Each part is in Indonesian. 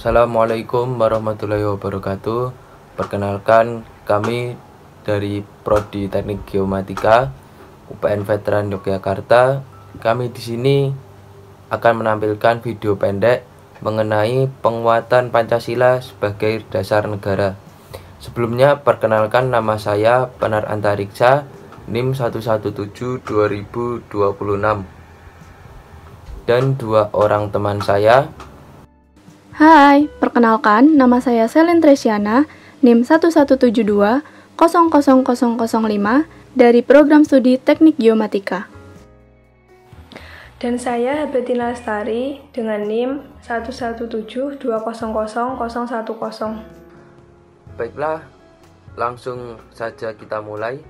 Assalamualaikum warahmatullahi wabarakatuh. Perkenalkan, kami dari Prodi Teknik Geomatika UPN Veteran Yogyakarta. Kami di sini akan menampilkan video pendek mengenai penguatan Pancasila sebagai dasar negara. Sebelumnya, perkenalkan, nama saya Penar Antariksa, NIM 117-2026, dan dua orang teman saya. Hai, perkenalkan, nama saya Selin Tresiana, NIM 117200005 dari Program Studi Teknik Geomatika. Dan saya Habatina Lestari dengan NIM 117200010. Baiklah, langsung saja kita mulai.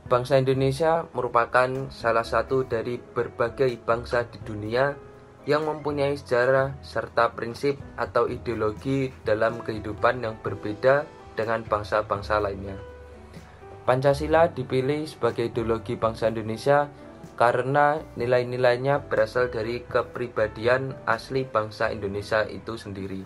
Bangsa Indonesia merupakan salah satu dari berbagai bangsa di dunia yang mempunyai sejarah serta prinsip atau ideologi dalam kehidupan yang berbeda dengan bangsa-bangsa lainnya. Pancasila dipilih sebagai ideologi bangsa Indonesia karena nilai-nilainya berasal dari kepribadian asli bangsa Indonesia itu sendiri.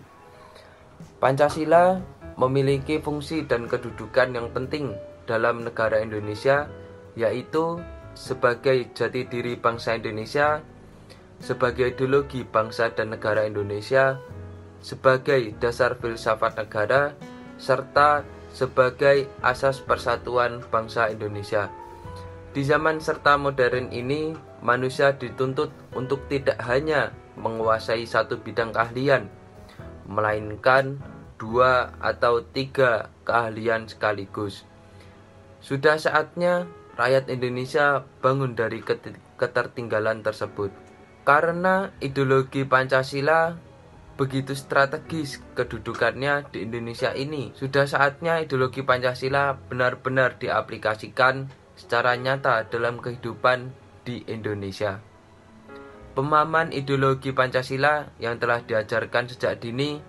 Pancasila memiliki fungsi dan kedudukan yang penting dalam negara Indonesia, yaitu sebagai jati diri bangsa Indonesia, sebagai ideologi bangsa dan negara Indonesia, sebagai dasar filsafat negara, serta sebagai asas persatuan bangsa Indonesia. Di zaman serta modern ini, manusia dituntut untuk tidak hanya menguasai satu bidang keahlian, melainkan 2 atau 3 keahlian sekaligus. Sudah saatnya rakyat Indonesia bangun dari ketertinggalan tersebut. Karena ideologi Pancasila begitu strategis kedudukannya di Indonesia ini, sudah saatnya ideologi Pancasila benar-benar diaplikasikan secara nyata dalam kehidupan di Indonesia. Pemahaman ideologi Pancasila yang telah diajarkan sejak dini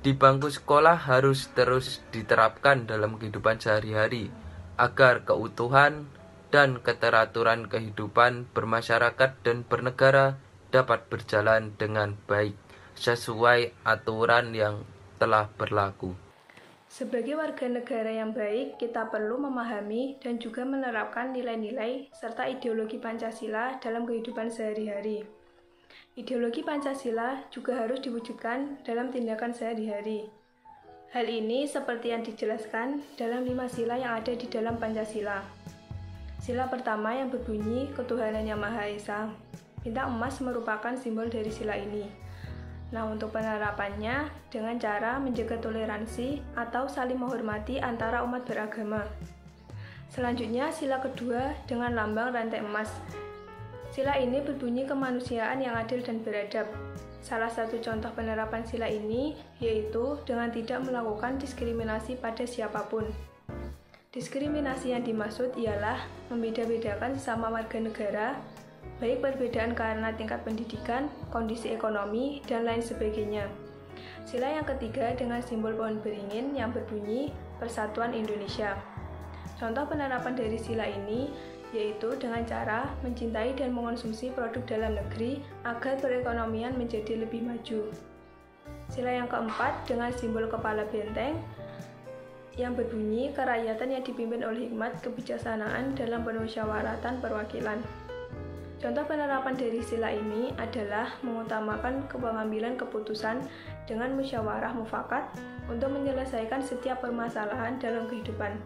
di bangku sekolah harus terus diterapkan dalam kehidupan sehari-hari agar keutuhan dan keteraturan kehidupan bermasyarakat dan bernegara dapat berjalan dengan baik sesuai aturan yang telah berlaku. Sebagai warga negara yang baik, kita perlu memahami dan juga menerapkan nilai-nilai serta ideologi Pancasila dalam kehidupan sehari-hari. Ideologi Pancasila juga harus diwujudkan dalam tindakan sehari-hari. Hal ini seperti yang dijelaskan dalam 5 sila yang ada di dalam Pancasila. Sila pertama yang berbunyi ketuhanan yang Maha Esa. Bintang emas merupakan simbol dari sila ini. Nah, untuk penerapannya dengan cara menjaga toleransi atau saling menghormati antara umat beragama. Selanjutnya, sila kedua dengan lambang rantai emas. Sila ini berbunyi kemanusiaan yang adil dan beradab. Salah satu contoh penerapan sila ini yaitu dengan tidak melakukan diskriminasi pada siapapun. Diskriminasi yang dimaksud ialah membeda-bedakan sesama warga negara, baik perbedaan karena tingkat pendidikan, kondisi ekonomi, dan lain sebagainya. Sila yang ketiga dengan simbol pohon beringin yang berbunyi Persatuan Indonesia. Contoh penerapan dari sila ini yaitu dengan cara mencintai dan mengonsumsi produk dalam negeri agar perekonomian menjadi lebih maju. Sila yang keempat dengan simbol kepala benteng yang berbunyi kerakyatan yang dipimpin oleh hikmat kebijaksanaan dalam pemusyawaratan perwakilan. Contoh penerapan dari sila ini adalah mengutamakan pengambilan keputusan dengan musyawarah mufakat untuk menyelesaikan setiap permasalahan dalam kehidupan,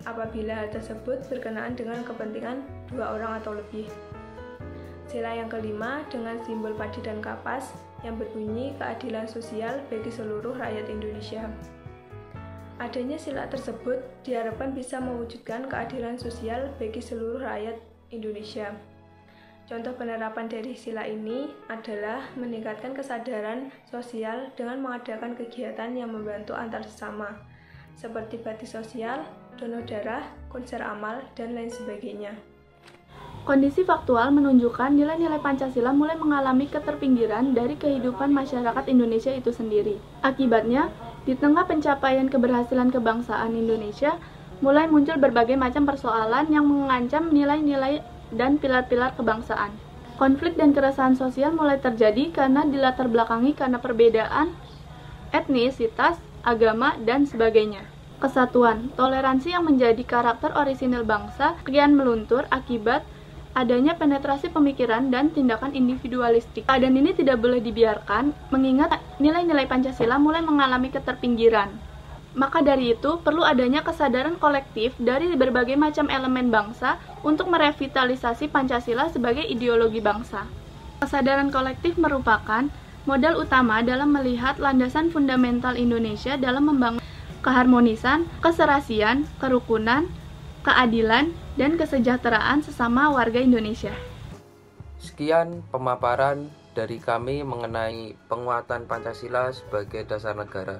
apabila hal tersebut berkenaan dengan kepentingan 2 orang atau lebih. Sila yang kelima dengan simbol padi dan kapas yang berbunyi keadilan sosial bagi seluruh rakyat Indonesia. Adanya sila tersebut diharapkan bisa mewujudkan keadilan sosial bagi seluruh rakyat Indonesia. Contoh penerapan dari sila ini adalah meningkatkan kesadaran sosial dengan mengadakan kegiatan yang membantu antar sesama, seperti bakti sosial, donor darah, konser amal, dan lain sebagainya. Kondisi faktual menunjukkan nilai-nilai Pancasila mulai mengalami keterpinggiran dari kehidupan masyarakat Indonesia itu sendiri. Akibatnya, di tengah pencapaian keberhasilan kebangsaan Indonesia, mulai muncul berbagai macam persoalan yang mengancam nilai-nilai dan pilar-pilar kebangsaan. Konflik dan keresahan sosial mulai terjadi karena dilatar belakangi karena perbedaan etnisitas, agama, dan sebagainya. Kesatuan, toleransi yang menjadi karakter orisinil bangsa kian meluntur akibat adanya penetrasi pemikiran dan tindakan individualistik. Keadaan ini tidak boleh dibiarkan, mengingat nilai-nilai Pancasila mulai mengalami keterpinggiran. Maka dari itu, perlu adanya kesadaran kolektif dari berbagai macam elemen bangsa untuk merevitalisasi Pancasila sebagai ideologi bangsa. Kesadaran kolektif merupakan modal utama dalam melihat landasan fundamental Indonesia dalam membangun keharmonisan, keserasian, kerukunan, keadilan, dan kesejahteraan sesama warga Indonesia. Sekian pemaparan dari kami mengenai penguatan Pancasila sebagai dasar negara.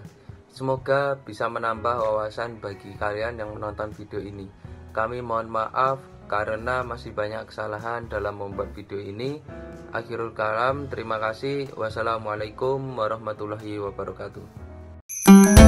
Semoga bisa menambah wawasan bagi kalian yang menonton video ini. Kami mohon maaf karena masih banyak kesalahan dalam membuat video ini. Akhirul kalam, terima kasih. Wassalamualaikum warahmatullahi wabarakatuh.